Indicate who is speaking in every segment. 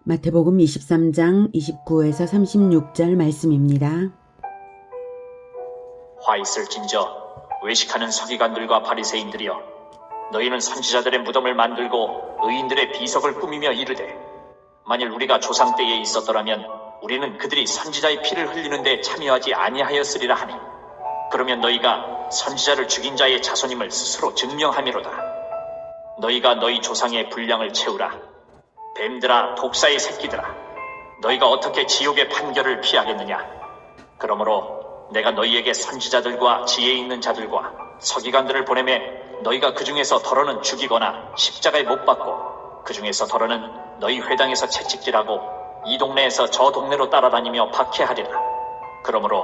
Speaker 1: 마태복음 23장 29에서 36절 말씀입니다.
Speaker 2: 화 있을진저 외식하는 서기관들과 바리새인들이여, 너희는 선지자들의 무덤을 만들고 의인들의 비석을 꾸미며 이르되, 만일 우리가 조상 때에 있었더라면 우리는 그들이 선지자의 피를 흘리는데 참여하지 아니하였으리라 하니, 그러면 너희가 선지자를 죽인 자의 자손임을 스스로 증명함이로다. 너희가 너희 조상의 분량을 채우라. 뱀들아, 독사의 새끼들아, 너희가 어떻게 지옥의 판결을 피하겠느냐? 그러므로 내가 너희에게 선지자들과 지혜 있는 자들과 서기관들을 보내매 너희가 그 중에서 더러는 죽이거나 십자가에 못 박고, 그 중에서 더러는 너희 회당에서 채찍질하고 이 동네에서 저 동네로 따라다니며 박해하리라. 그러므로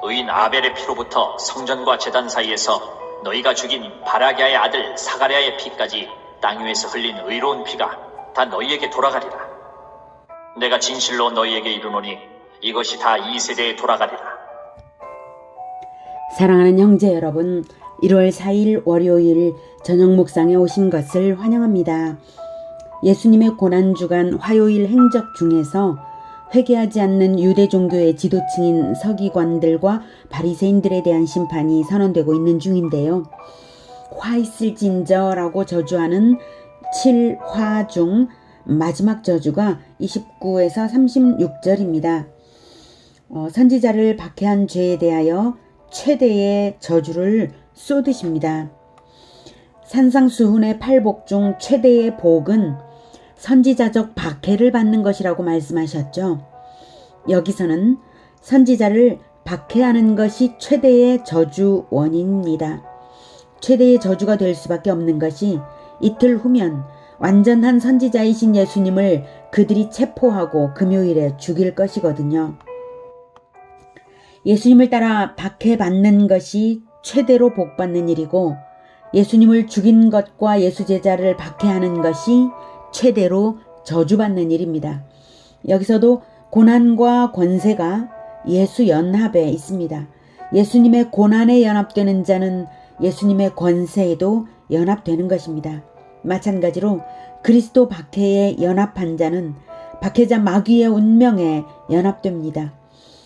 Speaker 2: 의인 아벨의 피로부터 성전과 제단 사이에서 너희가 죽인 바라기아의 아들 사가랴의 피까지 땅 위에서 흘린 의로운 피가 다 너희에게 돌아가리라. 내가 진실로 너희에게 이르노니 이것이 다 이 세대에 돌아가리라.
Speaker 1: 사랑하는 형제 여러분, 1월 4일 월요일 저녁 묵상에 오신 것을 환영합니다. 예수님의 고난주간 화요일 행적 중에서 회개하지 않는 유대 종교의 지도층인 서기관들과 바리새인들에 대한 심판이 선언되고 있는 중인데요. 화 있을진저라고 저주하는 7화 중 마지막 저주가 29에서 36절입니다. 선지자를 박해한 죄에 대하여 최대의 저주를 쏟으십니다. 산상수훈의 8복 중 최대의 복은 선지자적 박해를 받는 것이라고 말씀하셨죠. 여기서는 선지자를 박해하는 것이 최대의 저주 원인입니다. 최대의 저주가 될 수밖에 없는 것이 이틀 후면 완전한 선지자이신 예수님을 그들이 체포하고 금요일에 죽일 것이거든요. 예수님을 따라 박해받는 것이 최대로 복받는 일이고, 예수님을 죽인 것과 예수 제자를 박해하는 것이 최대로 저주받는 일입니다. 여기서도 고난과 권세가 예수 연합에 있습니다. 예수님의 고난에 연합되는 자는 예수님의 권세에도 연합되는 것입니다. 마찬가지로 그리스도 박해에 연합한 자는 박해자 마귀의 운명에 연합됩니다.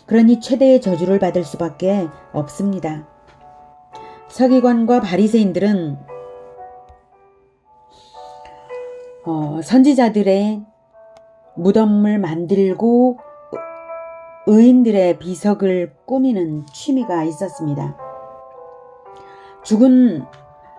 Speaker 1: 그러니 최대의 저주를 받을 수밖에 없습니다. 서기관과 바리새인들은 선지자들의 무덤을 만들고 의인들의 비석을 꾸미는 취미가 있었습니다.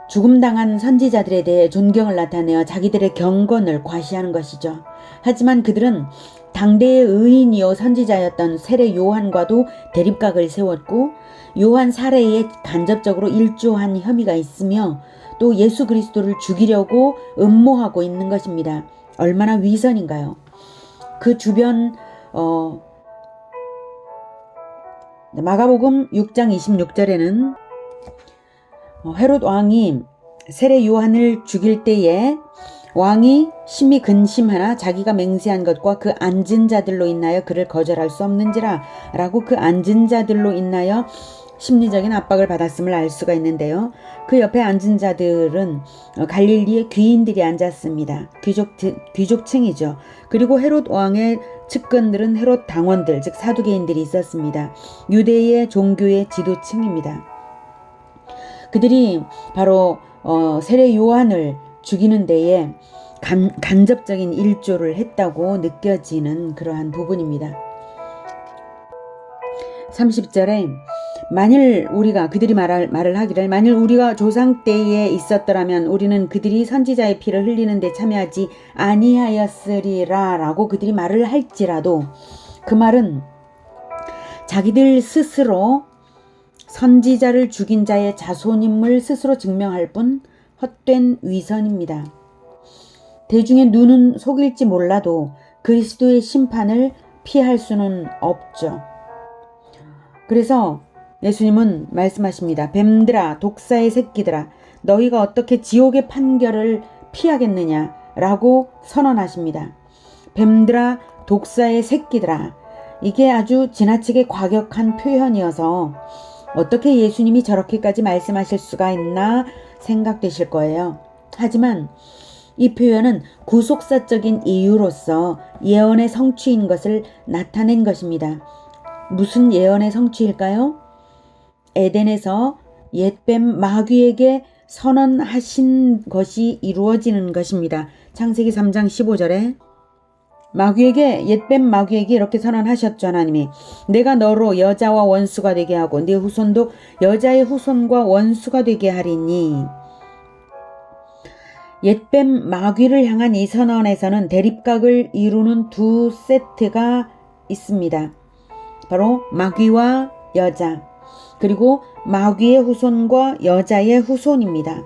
Speaker 1: 죽음당한 선지자들에 대해 존경을 나타내어 자기들의 경건을 과시하는 것이죠. 하지만 그들은 당대의 의인이요 선지자였던 세례 요한과도 대립각을 세웠고, 요한 살해에 간접적으로 일조한 혐의가 있으며 또 예수 그리스도를 죽이려고 음모하고 있는 것입니다. 얼마나 위선인가요? 그 주변 마가복음 6장 26절에는 헤롯 왕이 세례 요한을 죽일 때에 왕이 심히 근심하나 자기가 맹세한 것과 그 앉은 자들로 인하여 그를 거절할 수 없는지라 라고 그 앉은 자들로 인하여 심리적인 압박을 받았음을 알 수가 있는데요. 그 옆에 앉은 자들은 갈릴리의 귀인들이 앉았습니다. 귀족층이죠. 그리고 헤롯 왕의 측근들은 헤롯 당원들, 즉 사두개인들이 있었습니다. 유대의 종교의 지도층입니다. 그들이 바로 세례 요한을 죽이는 데에 간접적인 일조를 했다고 느껴지는 그러한 부분입니다. 30절에 만일 우리가 그들이 말을 하기를, 만일 우리가 조상 때에 있었더라면 우리는 그들이 선지자의 피를 흘리는데 참여하지 아니하였으리라 라고 그들이 말을 할지라도, 그 말은 자기들 스스로 선지자를 죽인 자의 자손임을 스스로 증명할 뿐 헛된 위선입니다. 대중의 눈은 속일지 몰라도 그리스도의 심판을 피할 수는 없죠. 그래서 예수님은 말씀하십니다. 뱀들아, 독사의 새끼들아, 너희가 어떻게 지옥의 판결을 피하겠느냐 라고 선언하십니다. 뱀들아, 독사의 새끼들아, 이게 아주 지나치게 과격한 표현이어서 어떻게 예수님이 저렇게까지 말씀하실 수가 있나 생각되실 거예요. 하지만 이 표현은 구속사적인 이유로서 예언의 성취인 것을 나타낸 것입니다. 무슨 예언의 성취일까요? 에덴에서 옛뱀 마귀에게 선언하신 것이 이루어지는 것입니다. 창세기 3장 15절에 옛뱀 마귀에게 이렇게 선언하셨죠. 하나님이 내가 너로 여자와 원수가 되게 하고 네 후손도 여자의 후손과 원수가 되게 하리니. 옛뱀 마귀를 향한 이 선언에서는 대립각을 이루는 두 세트가 있습니다. 바로 마귀와 여자, 그리고 마귀의 후손과 여자의 후손입니다.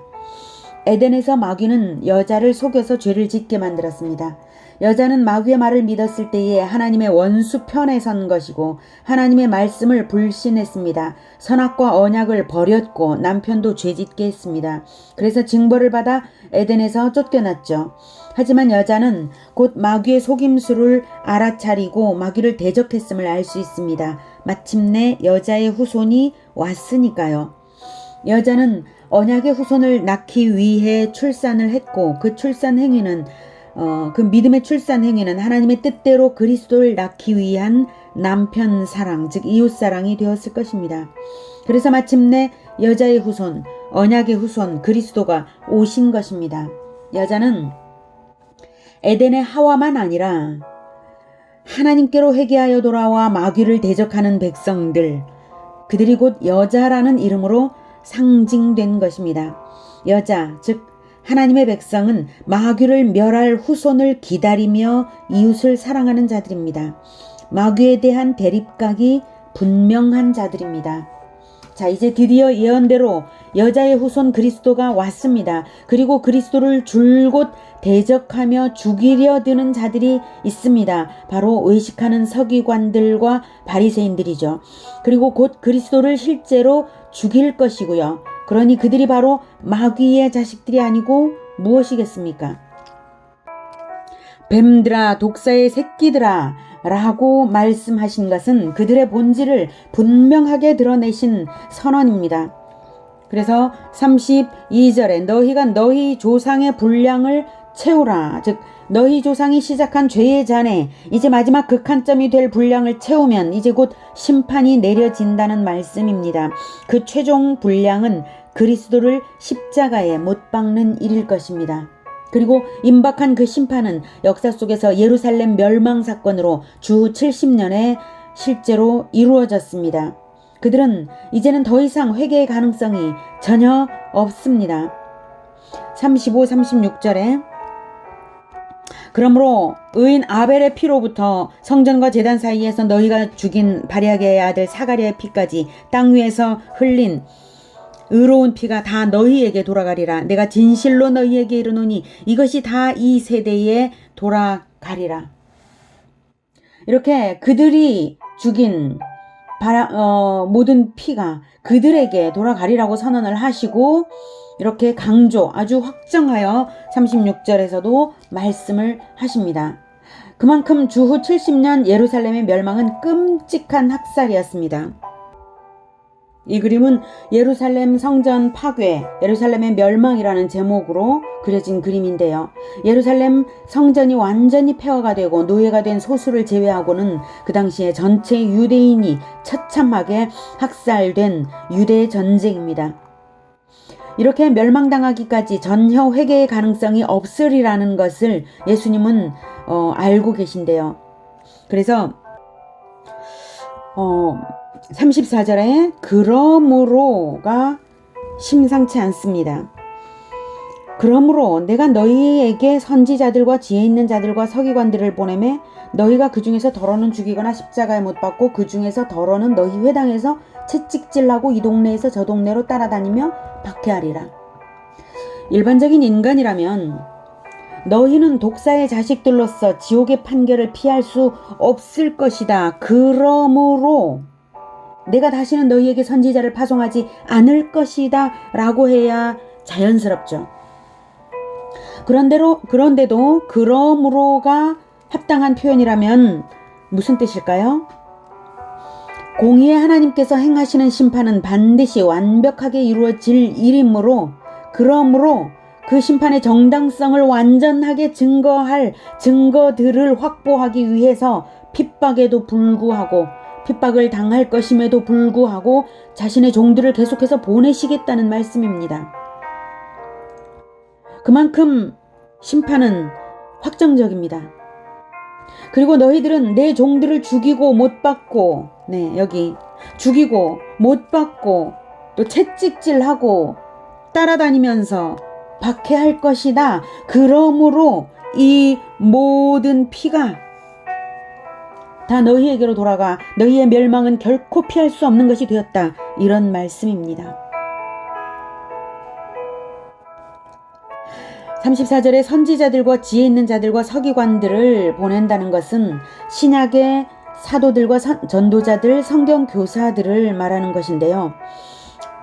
Speaker 1: 에덴에서 마귀는 여자를 속여서 죄를 짓게 만들었습니다. 여자는 마귀의 말을 믿었을 때에 하나님의 원수 편에 선 것이고 하나님의 말씀을 불신했습니다. 선악과 언약을 버렸고 남편도 죄짓게 했습니다. 그래서 징벌을 받아 에덴에서 쫓겨났죠. 하지만 여자는 곧 마귀의 속임수를 알아차리고 마귀를 대적했음을 알 수 있습니다. 마침내 여자의 후손이 왔으니까요. 여자는 언약의 후손을 낳기 위해 출산을 했고 그 출산 행위는 그 믿음의 출산 행위는 하나님의 뜻대로 그리스도를 낳기 위한 남편 사랑, 즉 이웃 사랑이 되었을 것입니다. 그래서 마침내 여자의 후손, 언약의 후손 그리스도가 오신 것입니다. 여자는 에덴의 하와만 아니라 하나님께로 회개하여 돌아와 마귀를 대적하는 백성들, 그들이 곧 여자라는 이름으로 상징된 것입니다. 여자, 즉 하나님의 백성은 마귀를 멸할 후손을 기다리며 이웃을 사랑하는 자들입니다. 마귀에 대한 대립각이 분명한 자들입니다. 자, 이제 드디어 예언대로 여자의 후손 그리스도가 왔습니다. 그리고 그리스도를 줄곧 대적하며 죽이려 드는 자들이 있습니다. 바로 외식하는 서기관들과 바리새인들이죠. 그리고 곧 그리스도를 실제로 죽일 것이고요. 그러니 그들이 바로 마귀의 자식들이 아니고 무엇이겠습니까? 뱀들아, 독사의 새끼들아 라고 말씀하신 것은 그들의 본질을 분명하게 드러내신 선언입니다. 그래서 32절에 너희가 너희 조상의 분량을 채우라. 즉 너희 조상이 시작한 죄의 잔에 이제 마지막 극한점이 될 분량을 채우면 이제 곧 심판이 내려진다는 말씀입니다. 그 최종 분량은 그리스도를 십자가에 못 박는 일일 것입니다. 그리고 임박한 그 심판은 역사 속에서 예루살렘 멸망 사건으로 주 70년에 실제로 이루어졌습니다. 그들은 이제는 더 이상 회개의 가능성이 전혀 없습니다. 35, 36절에 그러므로 의인 아벨의 피로부터 성전과 제단 사이에서 너희가 죽인 바리아게의 아들 사가랴의 피까지 땅 위에서 흘린 의로운 피가 다 너희에게 돌아가리라. 내가 진실로 너희에게 이르노니 이것이 다 이 세대에 돌아가리라. 이렇게 그들이 죽인 모든 피가 그들에게 돌아가리라고 선언을 하시고 이렇게 강조, 아주 확정하여 36절에서도 말씀을 하십니다. 그만큼 주후 70년 예루살렘의 멸망은 끔찍한 학살이었습니다. 이 그림은 예루살렘 성전 파괴, 예루살렘의 멸망이라는 제목으로 그려진 그림인데요. 예루살렘 성전이 완전히 폐허가 되고 노예가 된 소수를 제외하고는 그 당시에 전체 유대인이 처참하게 학살된 유대 전쟁입니다. 이렇게 멸망당하기까지 전혀 회개의 가능성이 없으리라는 것을 예수님은 알고 계신데요. 그래서 34절에 그러므로가 심상치 않습니다. 그러므로 내가 너희에게 선지자들과 지혜 있는 자들과 서기관들을 보내매 너희가 그 중에서 더러는 죽이거나 십자가에 못 박고 그 중에서 더러는 너희 회당에서 채찍질하고 이 동네에서 저 동네로 따라다니며 박해하리라. 일반적인 인간이라면 너희는 독사의 자식들로서 지옥의 판결을 피할 수 없을 것이다. 그러므로 내가 다시는 너희에게 선지자를 파송하지 않을 것이다 라고 해야 자연스럽죠. 그런데도 그러므로가 합당한 표현이라면 무슨 뜻일까요? 공의의 하나님께서 행하시는 심판은 반드시 완벽하게 이루어질 일이므로 그러므로 그 심판의 정당성을 완전하게 증거할 증거들을 확보하기 위해서 핍박에도 불구하고 핍박을 당할 것임에도 불구하고 자신의 종들을 계속해서 보내시겠다는 말씀입니다. 그만큼 심판은 확정적입니다. 그리고 너희들은 내 종들을 죽이고 못 박고, 여기 죽이고 못 박고 또 채찍질하고 따라다니면서 박해할 것이다. 그러므로 이 모든 피가 다 너희에게로 돌아가 너희의 멸망은 결코 피할 수 없는 것이 되었다. 이런 말씀입니다. 34절에 선지자들과 지혜 있는 자들과 서기관들을 보낸다는 것은 신약의 사도들과 전도자들, 성경 교사들을 말하는 것인데요.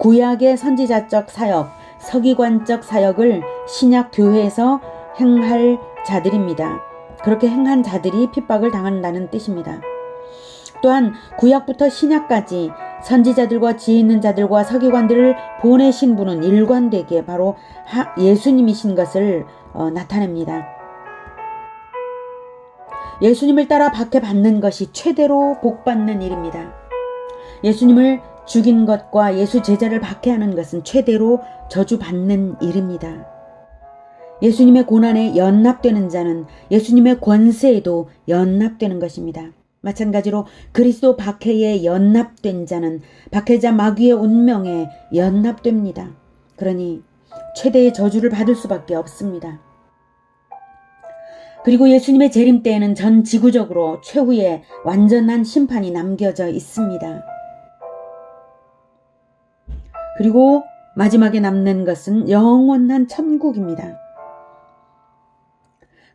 Speaker 1: 구약의 선지자적 사역, 서기관적 사역을 신약 교회에서 행할 자들입니다. 그렇게 행한 자들이 핍박을 당한다는 뜻입니다. 또한 구약부터 신약까지 선지자들과 지혜 있는 자들과 서기관들을 보내신 분은 일관되게 바로 예수님이신 것을 나타냅니다. 예수님을 따라 박해받는 것이 최대로 복받는 일입니다. 예수님을 죽인 것과 예수 제자를 박해하는 것은 최대로 저주받는 일입니다. 예수님의 고난에 연합되는 자는 예수님의 권세에도 연합되는 것입니다. 마찬가지로 그리스도 박해에 연합된 자는 박해자 마귀의 운명에 연합됩니다. 그러니 최대의 저주를 받을 수밖에 없습니다. 그리고 예수님의 재림 때에는 전 지구적으로 최후의 완전한 심판이 남겨져 있습니다. 그리고 마지막에 남는 것은 영원한 천국입니다.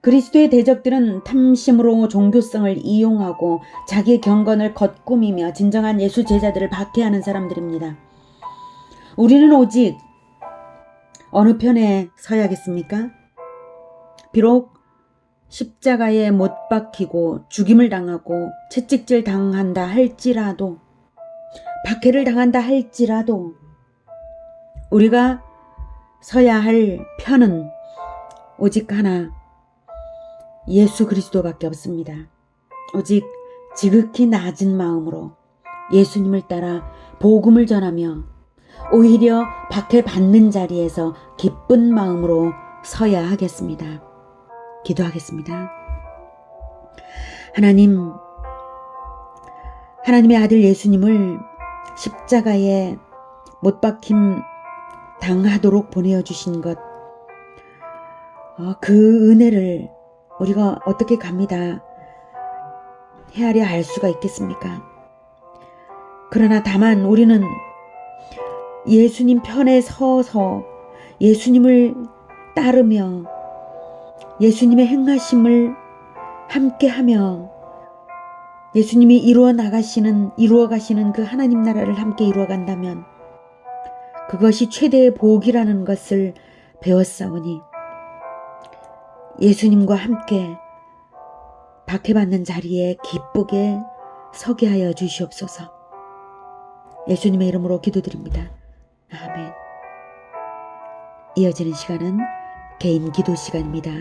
Speaker 1: 그리스도의 대적들은 탐심으로 종교성을 이용하고 자기의 경건을 겉꾸미며 진정한 예수 제자들을 박해하는 사람들입니다. 우리는 오직 어느 편에 서야겠습니까? 비록 십자가에 못 박히고 죽임을 당하고 채찍질 당한다 할지라도, 박해를 당한다 할지라도 우리가 서야 할 편은 오직 하나, 예수 그리스도밖에 없습니다. 오직 지극히 낮은 마음으로 예수님을 따라 복음을 전하며 오히려 박해받는 자리에서 기쁜 마음으로 서야 하겠습니다. 기도하겠습니다. 하나님의 아들 예수님을 십자가에 못 박힘 당하도록 보내어주신 것, 그 은혜를 우리가 어떻게 헤아려 알 수가 있겠습니까? 그러나 다만 우리는 예수님 편에 서서 예수님을 따르며 예수님의 행하심을 함께하며 예수님이 이루어 가시는 그 하나님 나라를 함께 이루어 간다면 그것이 최대의 복이라는 것을 배웠사오니 예수님과 함께 박해받는 자리에 기쁘게 서게 하여 주시옵소서. 예수님의 이름으로 기도드립니다. 아멘. 이어지는 시간은 개인 기도 시간입니다.